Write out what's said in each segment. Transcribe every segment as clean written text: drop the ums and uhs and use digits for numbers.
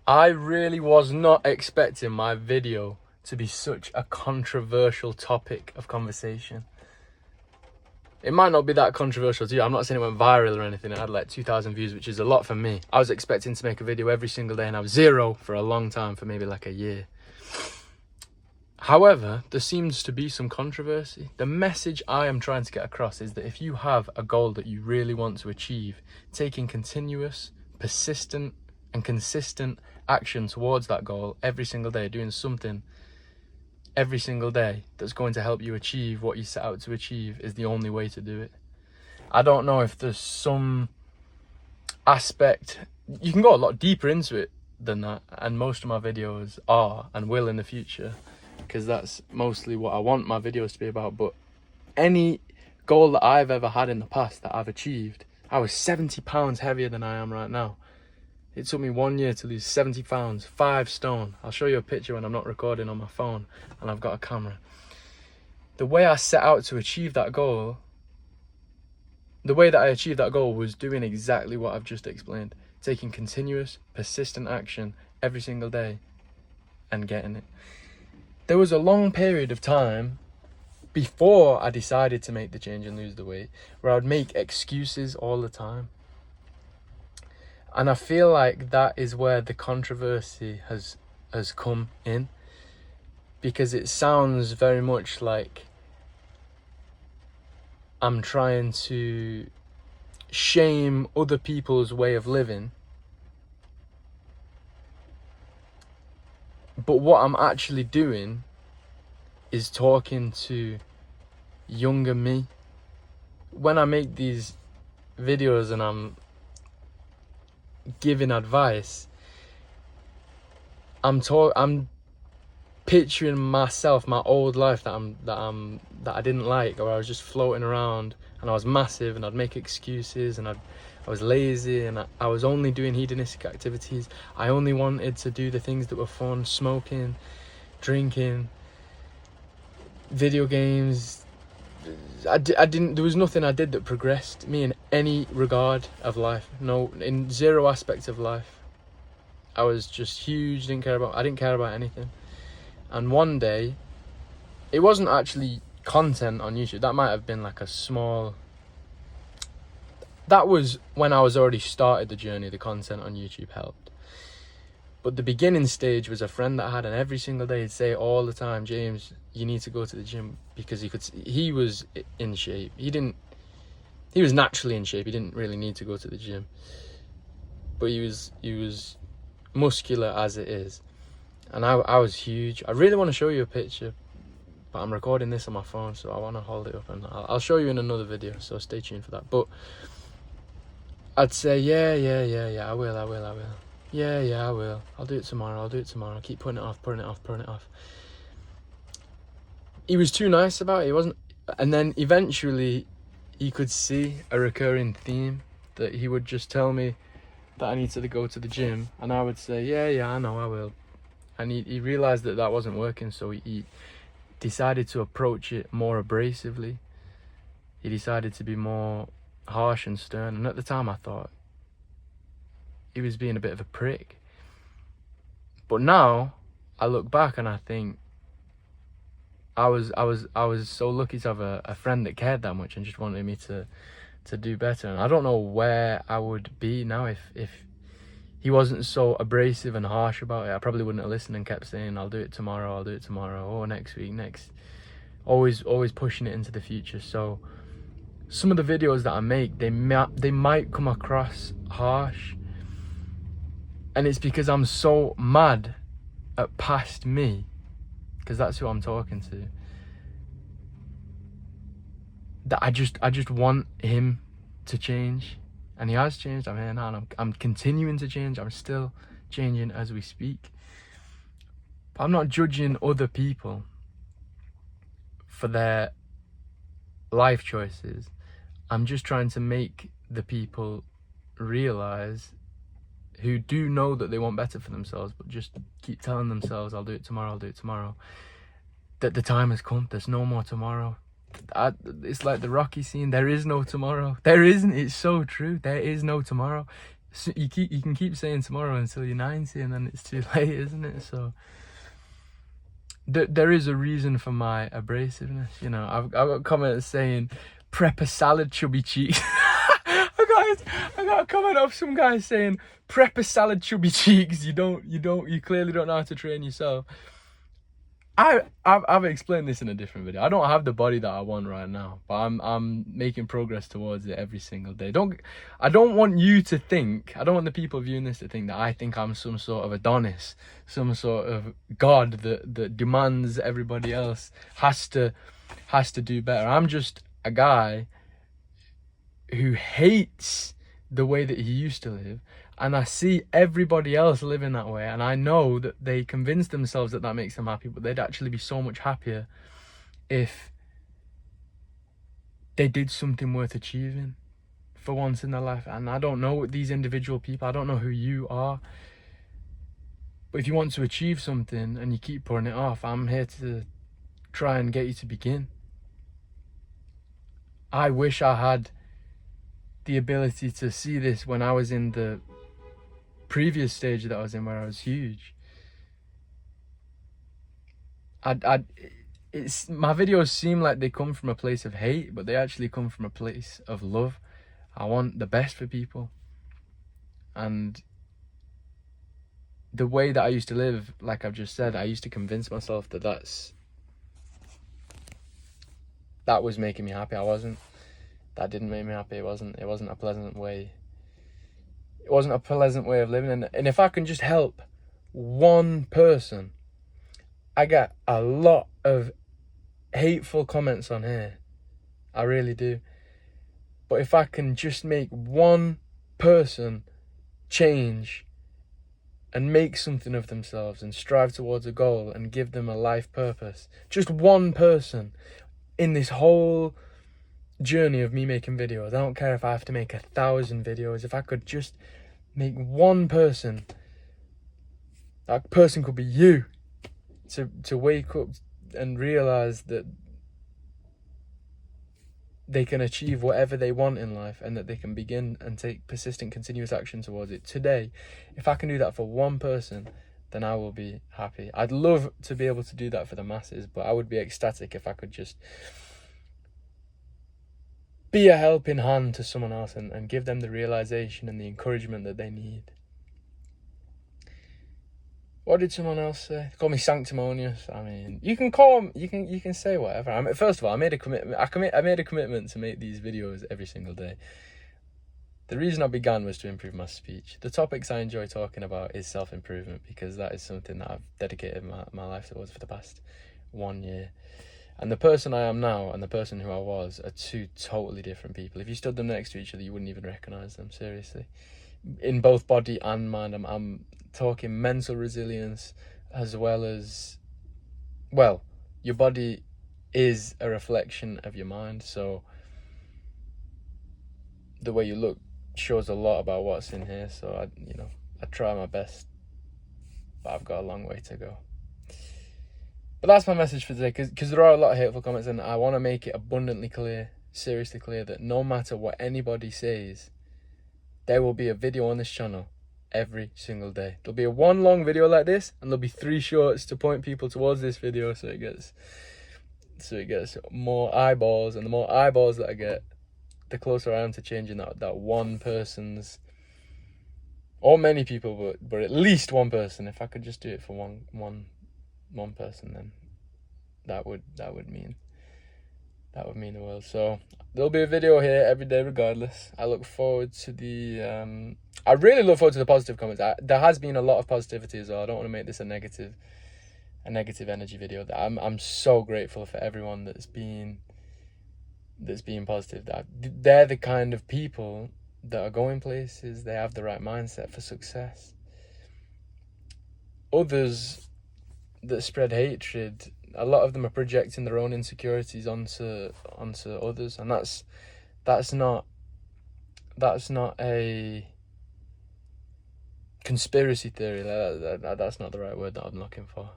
I really was not expecting my video to be such a controversial topic of conversation. It might not be that controversial to you. I'm not saying it went viral or anything. It had like 2,000 views, which is a lot for me. I was expecting to make a video every single day, and I was 0 for a long time, for maybe like a year. However, there seems to be some controversy. The message I am trying to get across is that if you have a goal that you really want to achieve, taking continuous, persistent, and consistent action towards that goal every single day, doing something every single day that's going to help you achieve what you set out to achieve, is the only way to do it. I don't know if there's some aspect, you can go a lot deeper into it than that, and most of my videos are and will in the future, because that's mostly what I want my videos to be about. But any goal that I've ever had in the past that I've achieved, I was 70 pounds heavier than I am right now. It took me 1 year to lose 70 pounds, 5 stone. I'll show you a picture when I'm not recording on my phone and I've got a camera. The way I set out to achieve that goal, the way that I achieved that goal was doing exactly what I've just explained. Taking continuous, persistent action every single day and getting it. There was a long period of time before I decided to make the change and lose the weight where I would make excuses all the time. And I feel like that is where the controversy has come in, because it sounds very much like I'm trying to shame other people's way of living. But what I'm actually doing is talking to younger me. When I make these videos and I'm giving advice, I'm picturing myself, my old life that I didn't like, or I was just floating around and I was massive and I'd make excuses and I was lazy and I was only doing hedonistic activities. I only wanted to do the things that were fun: smoking, drinking, video games. There was nothing I did that progressed me in any regard of life. No, in zero aspects of life. I was just huge, I didn't care about anything. And one day, it wasn't actually content on YouTube. That might have been like a small, that was when I was already started the journey. The content on YouTube helped. But the beginning stage was a friend that I had, and every single day he'd say all the time, "James, you need to go to the gym," because he was in shape. He was naturally in shape. He didn't really need to go to the gym, but he was muscular as it is. And I was huge. I really want to show you a picture, but I'm recording this on my phone, so I want to hold it up, and I'll show you in another video, so stay tuned for that. But I'd say, yeah, I will. Yeah, I will. I'll do it tomorrow. I keep putting it off. He was too nice about it. He wasn't. And then eventually he could see a recurring theme, that he would just tell me that I needed to go to the gym, and I would say, yeah, I know, I will. And he realized that wasn't working, so he decided to approach it more abrasively. He decided to be more harsh and stern, and at the time I thought he was being a bit of a prick. But now I look back and I think I was so lucky to have a friend that cared that much and just wanted me to do better. And I don't know where I would be now if he wasn't so abrasive and harsh about it. I probably wouldn't have listened and kept saying, I'll do it tomorrow, or next week, always pushing it into the future. So some of the videos that I make, they might come across harsh, and it's because I'm so mad at past me, because that's who I'm talking to, that I just want him to change. And he has changed. I'm here now, and I'm continuing to change. I'm still changing as we speak. But I'm not judging other people for their life choices. I'm just trying to make the people realize, who do know that they want better for themselves, but just keep telling themselves, I'll do it tomorrow, that the time has come. There's no more tomorrow. It's like the Rocky scene. There is no tomorrow. There isn't. It's so true. There is no tomorrow. So you can keep saying tomorrow until you're 90, and then it's too late, isn't it? So there is a reason for my abrasiveness. You know, I've got comments saying prep a salad, chubby cheeks. I got a comment of some guy saying prep a salad, chubby cheeks. You clearly don't know how to train yourself. I've explained this in a different video. I don't have the body that I want right now, but I'm making progress towards it every single day. I don't want the people viewing this to think that I think I'm some sort of Adonis, some sort of god that demands everybody else has to do better. I'm just a guy who hates the way that he used to live, and I see everybody else living that way, and I know that they convince themselves that makes them happy, but they'd actually be so much happier if they did something worth achieving for once in their life. And I don't know these individual people, I don't know who you are, but if you want to achieve something and you keep putting it off, I'm here to try and get you to begin. I wish I had the ability to see this when I was in the previous stage that I was in, where I was huge. My videos seem like they come from a place of hate, but they actually come from a place of love. I want the best for people, and the way that I used to live, like I've just said, I used to convince myself that that was making me happy. That didn't make me happy. It wasn't a pleasant way. It wasn't a pleasant way of living. And if I can just help one person, I get a lot of hateful comments on here. I really do. But if I can just make one person change and make something of themselves and strive towards a goal and give them a life purpose, just one person in this whole journey of me making videos, I don't care if I have to make 1,000 videos, if I could just make one person, that person could be you, to wake up and realize that they can achieve whatever they want in life, and that they can begin and take persistent, continuous action towards it today. If I can do that for one person, then I will be happy. I'd love to be able to do that for the masses, but I would be ecstatic if I could just be a helping hand to someone else and give them the realization and the encouragement that they need. What did someone else say? They call me sanctimonious. I mean, you can say whatever. First of all, I made a commitment. I made a commitment to make these videos every single day. The reason I began was to improve my speech. The topics I enjoy talking about is self-improvement, because that is something that I've dedicated my life towards for the past 1 year. And the person I am now and the person who I was are two totally different people. If you stood them next to each other, you wouldn't even recognize them, seriously. In both body and mind, I'm talking mental resilience, as well as, well, your body is a reflection of your mind. So the way you look shows a lot about what's in here. So I try my best, but I've got a long way to go. But that's my message for today, because there are a lot of hateful comments, and I want to make it abundantly clear, seriously clear, that no matter what anybody says, there will be a video on this channel every single day. There'll be a 1 long video like this, and there'll be 3 shorts to point people towards this video, so it gets more eyeballs, and the more eyeballs that I get, the closer I am to changing that one person's, or many people, but at least one person. If I could just do it for one person, then that would mean the world. So there'll be a video here every day regardless. I look forward to I really look forward to the positive comments. There has been a lot of positivity as well. I don't want to make this a negative energy video. I'm so grateful for everyone that's been positive. That they're the kind of people that are going places. They have the right mindset for success. Others that spread hatred, a lot of them are projecting their own insecurities onto others, and that's not a conspiracy theory. That's not the right word that I'm looking for.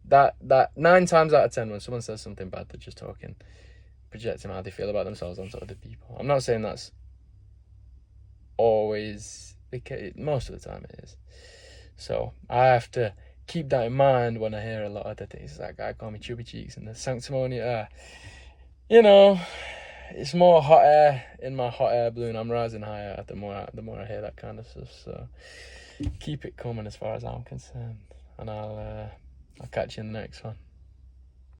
That 9 times out of 10, when someone says something bad, they're just projecting how they feel about themselves onto other people. I'm not saying that's always because most of the time it is. So I have to keep that in mind when I hear a lot of the things. That guy call me chubby cheeks and the sanctimonious. You know, it's more hot air in my hot air balloon. I'm rising higher the more I hear that kind of stuff. So keep it coming as far as I'm concerned, and I'll catch you in the next one.